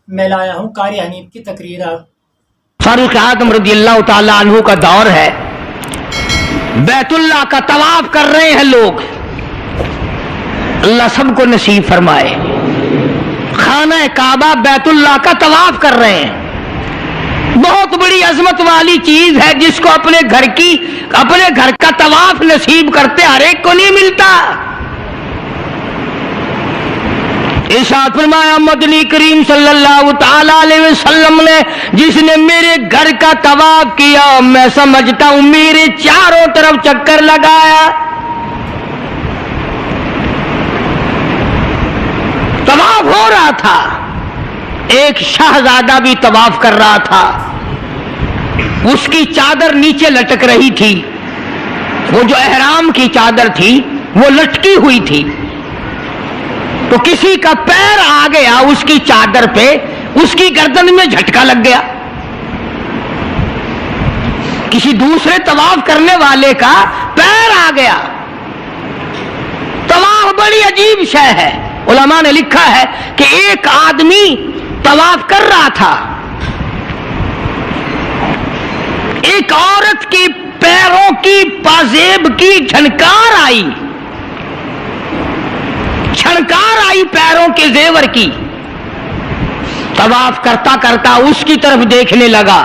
میں لایا ہوں قاری حنیف کی تقریر۔ فاروق اعظم رضی اللہ تعالیٰ عنہ کا دور ہے، بیت اللہ کا طواف کر رہے ہیں لوگ، اللہ سب کو نصیب فرمائے۔ خانہ کعبہ بیت اللہ کا طواف کر رہے ہیں، بہت بڑی عظمت والی چیز ہے جس کو اپنے گھر کا طواف نصیب کرتے ہر ایک کو نہیں ملتا۔ ارشاد فرمایا مدنی کریم صلی اللہ تعالی علیہ وسلم نے، جس نے میرے گھر کا طواف کیا میں سمجھتا ہوں میرے چاروں طرف چکر لگایا۔ طواف ہو رہا تھا، ایک شہزادہ بھی طواف کر رہا تھا، اس کی چادر نیچے لٹک رہی تھی، وہ جو احرام کی چادر تھی وہ لٹکی ہوئی تھی، تو کسی کا پیر آ گیا اس کی چادر پہ، اس کی گردن میں جھٹکا لگ گیا۔ کسی دوسرے طواف کرنے والے کا پیر آ گیا۔ طواف بڑی عجیب شے ہے، علماء نے لکھا ہے کہ ایک آدمی طواف کر رہا تھا، ایک عورت کے پیروں کی پازیب کی جھنکار آئی، پیروں کے زیور کی۔ طواف کرتا کرتا اس کی طرف دیکھنے لگا۔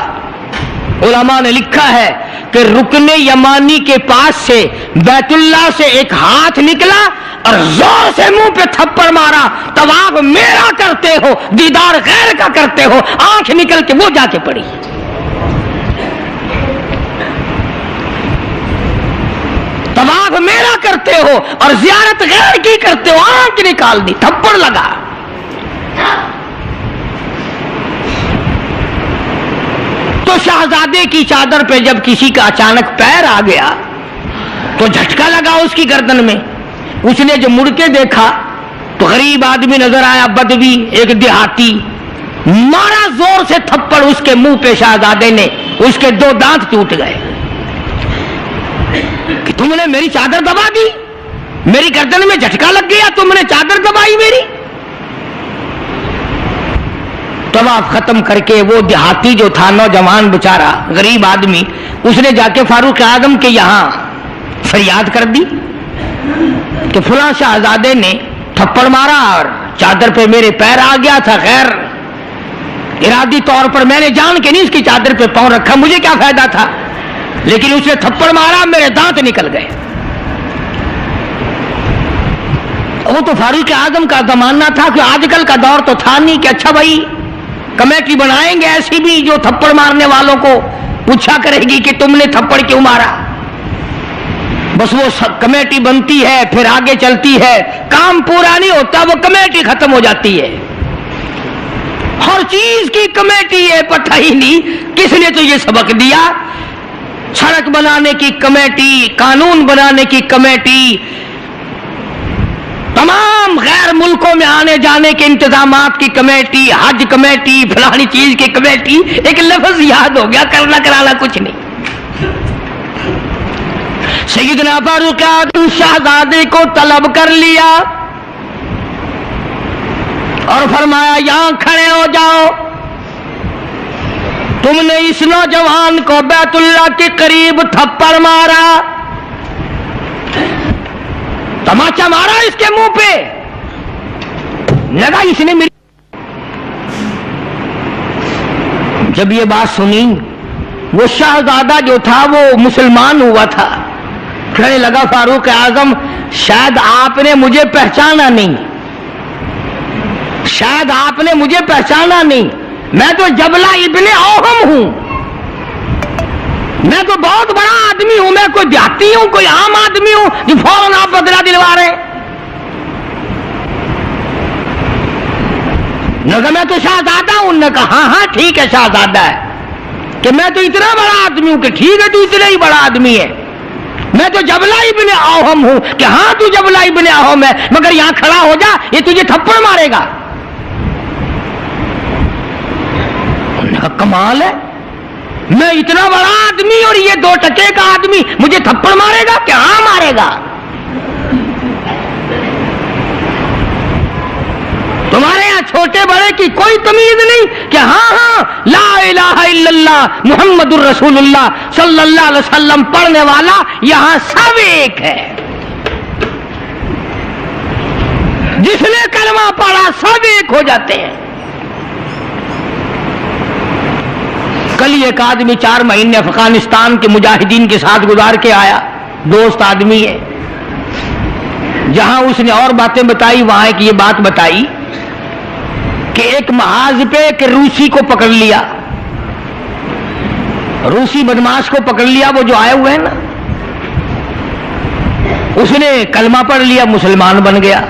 علماء نے لکھا ہے کہ رکن یمانی کے پاس سے بیت اللہ سے ایک ہاتھ نکلا اور زور سے منہ پہ تھپڑ مارا۔ طواف میرا کرتے ہو، دیدار غیر کا کرتے ہو، آنکھ نکل کے وہ جا کے پڑی۔ طواف میرا کرتے ہو اور زیارت غیر کی کرتے ہو، آنکھ نکال دی، تھپڑ لگا۔ تو شہزادے کی چادر پہ جب کسی کا اچانک پیر آ گیا تو جھٹکا لگا اس کی گردن میں۔ اس نے جو مڑ کے دیکھا تو غریب آدمی نظر آیا، بدوی، ایک دیہاتی، مارا زور سے تھپڑ اس کے منہ پہ شہزادے نے، اس کے 2 دانت ٹوٹ گئے۔ کہ تم نے میری چادر دبا دی، میری گردن میں جھٹکا لگ گیا، تم نے چادر دبائی میری۔ طواف ختم کر کے وہ دیہاتی جو تھا، نوجوان بیچارہ غریب آدمی، اس نے جا کے فاروق اعظم کے یہاں فریاد کر دی کہ فلاں شہزادے نے تھپڑ مارا اور چادر پہ میرے پیر آ گیا تھا، غیر ارادی طور پر میں نے جان کے نہیں اس کی چادر پہ پاؤں رکھا، مجھے کیا فائدہ تھا، لیکن اس نے تھپڑ مارا، میرے دانت نکل گئے۔ وہ تو فاروق اعظم کا زمانہ تھا، کہ آج کل کا دور تو تھا نہیں کہ اچھا بھائی کمیٹی بنائیں گے ایسی بھی جو تھپڑ مارنے والوں کو پوچھا کرے گی کہ تم نے تھپڑ کیوں مارا۔ بس وہ کمیٹی بنتی ہے، پھر آگے چلتی ہے، کام پورا نہیں ہوتا، وہ کمیٹی ختم ہو جاتی ہے۔ ہر چیز کی کمیٹی ہے، پتہ ہی نہیں کس نے تو یہ سبق دیا۔ سڑک بنانے کی کمیٹی، قانون بنانے کی کمیٹی، تمام غیر ملکوں میں آنے جانے کے انتظامات کی کمیٹی، حج کمیٹی، فلانی چیز کی کمیٹی، ایک لفظ یاد ہو گیا، کرنا کرانا کچھ نہیں۔ سیدنا فاروق اعظم شہزادے کو طلب کر لیا اور فرمایا یہاں کھڑے ہو جاؤ، تم نے اس نوجوان کو بیت اللہ کے قریب تھپڑ مارا، تماچا مارا اس کے منہ پہ، لگا اس نے میری۔ جب یہ بات سنی، وہ شہزادہ جو تھا وہ مسلمان ہوا تھا، کہنے لگا فاروق اعظم شاید آپ نے مجھے پہچانا نہیں، شاید آپ نے مجھے پہچانا نہیں، میں تو جبلہ ابن اوہم ہوں، میں تو بہت بڑا آدمی ہوں، میں کوئی دیہاتی ہوں، کوئی عام آدمی ہوں جو فوراً آپ بدلہ دلوا رہے ہیں۔ نے کہا میں تو شہزادہ ہوں، نے کہا ہاں ٹھیک ہے شہزادہ ہے، کہ میں تو اتنا بڑا آدمی ہوں، کہ ٹھیک ہے تو اتنا ہی بڑا آدمی ہے، میں تو جبلہ ابن اوہم ہوں، کہ ہاں تو جبلہ ابن اوہم ہے، مگر یہاں کھڑا ہو جا، یہ تجھے تھپڑ مارے گا۔ کمال ہے، میں اتنا بڑا آدمی اور یہ 2 ٹکے کا آدمی مجھے تھپڑ مارے گا، کہ ہاں مارے گا۔ تو تمہارے یہاں چھوٹے بڑے کی کوئی تمیز نہیں کہ ہاں ہاں لا الہ الا اللہ محمد الرسول اللہ صلی اللہ علیہ وسلم پڑھنے والا یہاں سب ایک ہے. جس نے کلمہ پڑھا سب ایک ہو جاتے ہیں. کل ہی ایک آدمی 4 مہینے افغانستان کے مجاہدین کے ساتھ گزار کے آیا, دوست آدمی ہے. جہاں اس نے اور باتیں بتائی وہاں ایک یہ بات بتائی کہ ایک محاذ پہ ایک روسی کو پکڑ لیا, روسی بدماش کو پکڑ لیا, وہ جو آئے ہوئے ہیں نا, اس نے کلمہ پڑھ لیا, مسلمان بن گیا.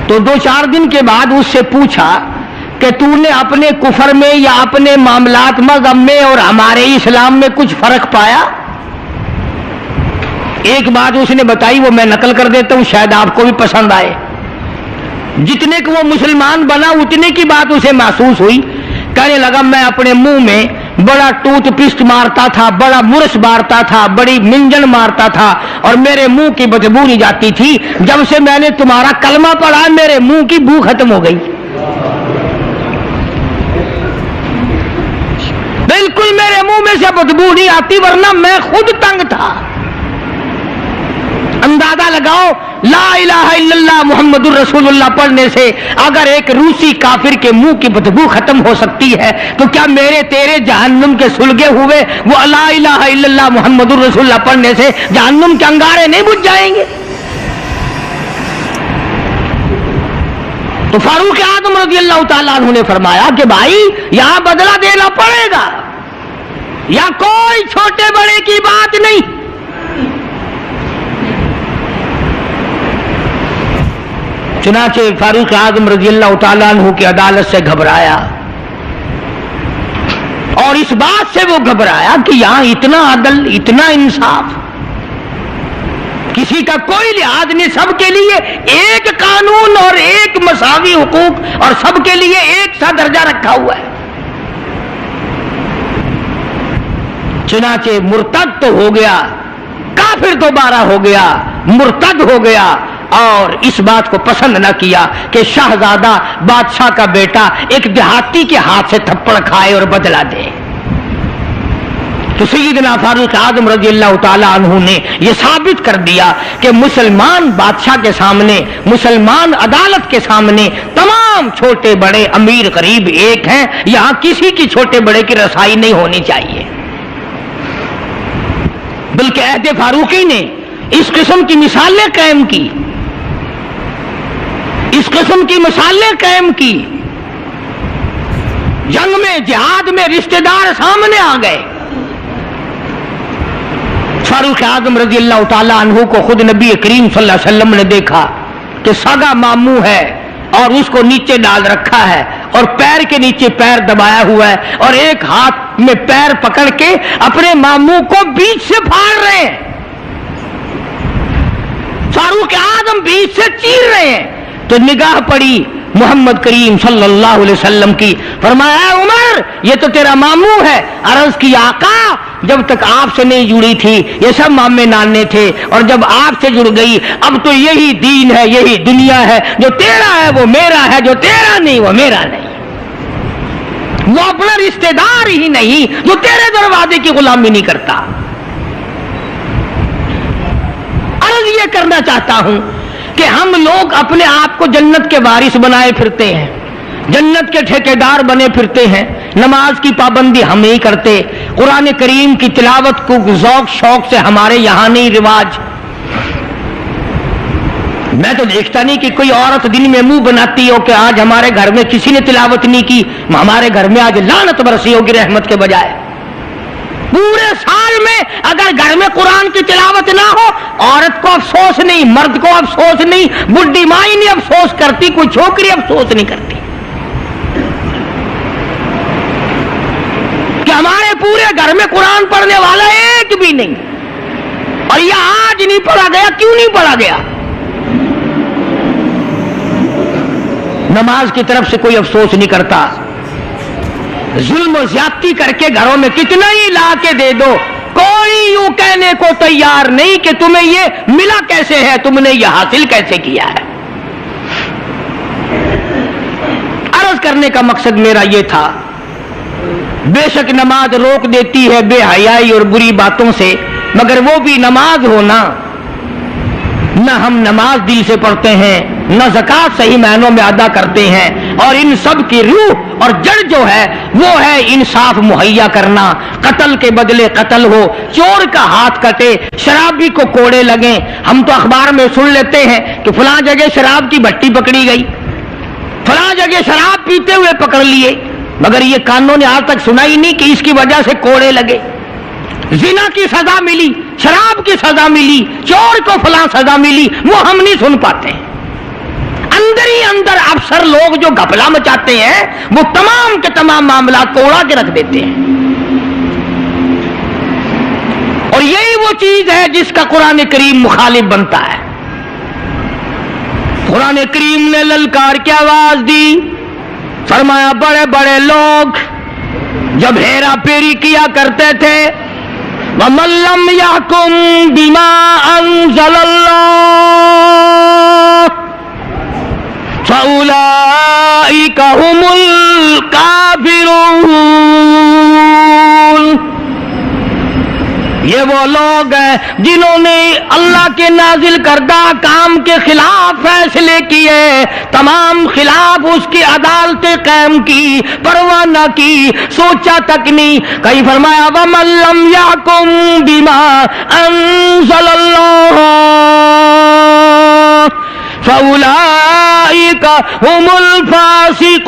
تو 2-4 دن کے بعد اس سے پوچھا کہ تو نے اپنے کفر میں یا اپنے معاملات مذہب میں اور ہمارے اسلام میں کچھ فرق پایا؟ ایک بات اس نے بتائی, وہ میں نقل کر دیتا ہوں, شاید آپ کو بھی پسند آئے. جتنے کہ وہ مسلمان بنا اتنے کی بات اسے محسوس ہوئی. کہنے لگا میں اپنے منہ میں بڑا ٹوتھ پسٹ مارتا تھا, بڑا برش مارتا تھا, بڑی منجن مارتا تھا اور میرے منہ کی بدبو نہیں جاتی تھی. جب سے میں نے تمہارا کلمہ پڑھا میرے منہ کی بو ختم ہو گئی. بالکل میرے منہ میں سے بدبو نہیں آتی, ورنہ میں خود تنگ تھا. اندازہ لگاؤ لا الہ الا اللہ محمد الرسول اللہ پڑھنے سے اگر ایک روسی کافر کے منہ کی بدبو ختم ہو سکتی ہے تو کیا میرے تیرے جہنم کے سلگے ہوئے وہ لا الہ الا اللہ محمد الرسول اللہ پڑھنے سے جہنم کے انگارے نہیں بجھ جائیں گے؟ تو فاروق اعظم رضی اللہ تعالیٰ عنہ نے فرمایا کہ بھائی یہاں بدلہ دینا پڑے گا, یا کوئی چھوٹے بڑے کی بات نہیں. چنانچہ فاروق اعظم رضی اللہ تعالیٰ عنہ کی عدالت سے گھبرایا, اور اس بات سے وہ گھبرایا کہ یہاں اتنا عدل, اتنا انصاف, کسی کا کوئی لحاظ نہیں, سب کے لیے ایک قانون اور ایک مساوی حقوق اور سب کے لیے ایک سا درجہ رکھا ہوا ہے. چنانچہ مرتد تو ہو گیا, کافر دوبارہ ہو گیا, مرتد ہو گیا, اور اس بات کو پسند نہ کیا کہ شہزادہ بادشاہ کا بیٹا ایک دیہاتی کے ہاتھ سے تھپڑ کھائے اور بدلہ دے. تو سیدنا فاروق اعظم رضی اللہ تعالی عنہ نے یہ ثابت کر دیا کہ مسلمان بادشاہ کے سامنے, مسلمان عدالت کے سامنے تمام چھوٹے بڑے امیر غریب ایک ہیں. یہاں کسی کی چھوٹے بڑے کی رسائی نہیں ہونی چاہیے. بلکہ عہد فاروقی نے اس قسم کی مثالیں قائم کی, اس قسم کی مثالیں قائم کی. جنگ میں, جہاد میں رشتہ دار سامنے آ گئے. فاروق اعظم رضی اللہ تعالیٰ عنہ کو خود نبی کریم صلی اللہ علیہ وسلم نے دیکھا کہ سگا ماموں ہے اور اس کو نیچے ڈال رکھا ہے اور پیر کے نیچے پیر دبایا ہوا ہے اور ایک ہاتھ میں پیر پکڑ کے اپنے ماموں کو بیچ سے پھاڑ رہے ہیں. فاروق اعظم بیچ سے چیر رہے ہیں. تو نگاہ پڑی محمد کریم صلی اللہ علیہ وسلم کی, فرمایا اے عمر یہ تو تیرا ماموں ہے. عرض کی آقا جب تک آپ سے نہیں جڑی تھی یہ سب مامے نانے تھے, اور جب آپ سے جڑ گئی اب تو یہی دین ہے, یہی دنیا ہے, جو تیرا ہے وہ میرا ہے, جو تیرا نہیں وہ میرا نہیں. وہ اپنا رشتہ دار ہی نہیں جو تیرے دروازے کی غلامی نہیں کرتا. عرض یہ کرنا چاہتا ہوں کہ ہم لوگ اپنے آپ کو جنت کے وارث بنائے پھرتے ہیں, جنت کے ٹھیکیدار بنے پھرتے ہیں. نماز کی پابندی ہم نہیں کرتے, قرآن کریم کی تلاوت کو ذوق شوق سے ہمارے یہاں نہیں رواج. میں تو دیکھتا نہیں کہ کوئی عورت دن میں منہ بناتی ہو کہ آج ہمارے گھر میں کسی نے تلاوت نہیں کی, ہمارے گھر میں آج لعنت برسی ہوگی رحمت کے بجائے. پورے سال میں اگر گھر میں قرآن کی تلاوت نہ ہو عورت کو افسوس نہیں, مرد کو افسوس نہیں, بڈھی مائی نہیں افسوس کرتی, کوئی چھوکری افسوس نہیں کرتی کہ ہمارے پورے گھر میں قرآن پڑھنے والا ایک بھی نہیں. اور یہ آج نہیں پڑھا گیا, کیوں نہیں پڑھا گیا؟ نماز کی طرف سے کوئی افسوس نہیں کرتا. ظلم و زیادتی کر کے گھروں میں کتنا ہی لا کے دے دو, کوئی یوں کہنے کو تیار نہیں کہ تمہیں یہ ملا کیسے ہے, تم نے یہ حاصل کیسے کیا ہے. کرنے کا مقصد میرا یہ تھا. بے شک نماز روک دیتی ہے بے حیائی اور بری باتوں سے، مگر وہ بھی نماز ہونا. نہ ہم نماز دل سے پڑھتے ہیں، نہ زکوٰۃ صحیح معنوں میں ادا کرتے ہیں، اور ان سب کی روح اور جڑ جو ہے وہ ہے انصاف مہیا کرنا. قتل کے بدلے قتل ہو، چور کا ہاتھ کٹے، شرابی کو کوڑے لگیں. ہم تو اخبار میں سن لیتے ہیں کہ فلاں جگہ شراب کی بھٹی پکڑی گئی، فلاں جگہ شراب پیتے ہوئے پکڑ لیے، مگر یہ کانوں نے آج تک سنا ہی نہیں کہ اس کی وجہ سے کوڑے لگے. زنا کی سزا ملی، شراب کی سزا ملی، چور کو فلاں سزا ملی، وہ ہم نہیں سن پاتے ہیں. اندر ہی اندر افسر لوگ جو گھپلا مچاتے ہیں وہ تمام کے تمام معاملات کو اڑا کے رکھ دیتے ہیں. اور یہی وہ چیز ہے جس کا قرآن کریم مخالف بنتا ہے. قرآن کریم نے للکار کی آواز دی، فرمایا بڑے بڑے لوگ جب ہیرا پھیری کیا کرتے تھے، وَمَن لَّمْ يَحْكُم بِمَا أَنزَلَ اللَّهُ فَأُولَٰئِكَ هُمُ الْكَافِرُونَ. یہ وہ لوگ ہیں جنہوں نے اللہ کے نازل کردہ کام کے خلاف فیصلے کیے، تمام خلاف اس کی عدالتیں قائم کی، پرواہ نہ کی، سوچا تک نہیں. کہیں فرمایا وَمَن لَّمْ يَحْكُم بِمَا أَنزَلَ اللَّهُ فَأُولَٰئِكَ هُمُ الْفَاسِقُونَ.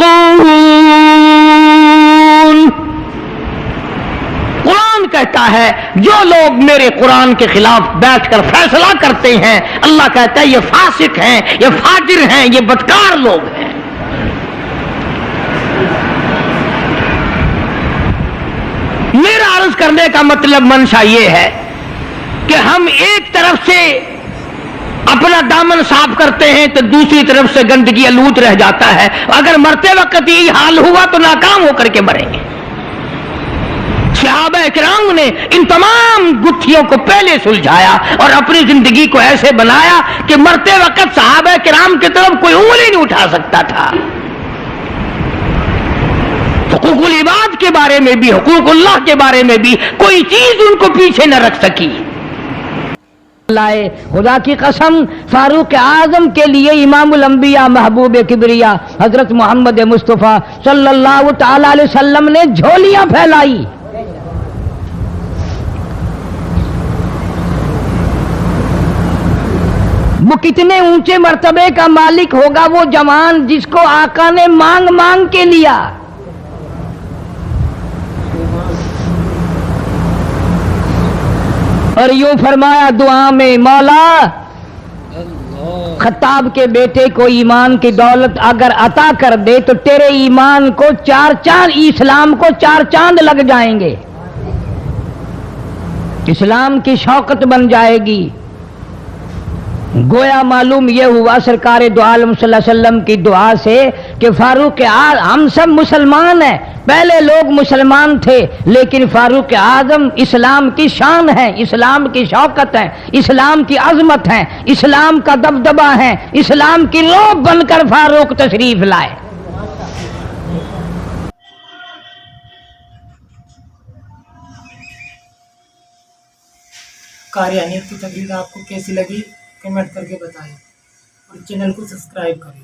قرآن کہتا ہے جو لوگ میرے قرآن کے خلاف بیٹھ کر فیصلہ کرتے ہیں، اللہ کہتا ہے یہ فاسق ہیں، یہ فاجر ہیں، یہ بدکار لوگ ہیں. میرا عرض کرنے کا مطلب منشا یہ ہے کہ ہم ایک طرف سے اپنا دامن صاف کرتے ہیں تو دوسری طرف سے گندگی آلود رہ جاتا ہے. اگر مرتے وقت یہی حال ہوا تو ناکام ہو کر کے مریں گے. صحابہ کرام نے ان تمام گتھیوں کو پہلے سلجھایا اور اپنی زندگی کو ایسے بنایا کہ مرتے وقت صحابہ کرام کی طرف کوئی انگلی نہیں اٹھا سکتا تھا. حقوق العباد کے بارے میں بھی، حقوق اللہ کے بارے میں بھی کوئی چیز ان کو پیچھے نہ رکھ سکی. خدا کی قسم فاروق اعظم کے لیے امام الانبیاء محبوب کبریا حضرت محمد مصطفیٰ صلی اللہ تعالی علیہ وسلم نے جھولیاں پھیلائی. وہ کتنے اونچے مرتبے کا مالک ہوگا وہ جوان جس کو آقا نے مانگ مانگ کے لیا. اور یوں فرمایا دعا میں، مولا خطاب کے بیٹے کو ایمان کی دولت اگر عطا کر دے تو تیرے ایمان کو 4 چاند، اسلام کو 4 چاند لگ جائیں گے، اسلام کی شوکت بن جائے گی. گویا معلوم یہ ہوا سرکار دو عالم صلی اللہ علیہ وسلم کی دعا سے کہ فاروق اعظم، ہم سب مسلمان ہیں، پہلے لوگ مسلمان تھے لیکن فاروق اعظم اسلام کی شان ہے، اسلام کی شوکت ہے، اسلام کی عظمت ہے، اسلام کا دبدبہ ہے، اسلام کی روح بن کر فاروق تشریف لائے. قاری حنیف کی تقریر آپ کو کیسی لگی کمنٹ کر کے بتائیں اور چینل کو سبسکرائب کریں.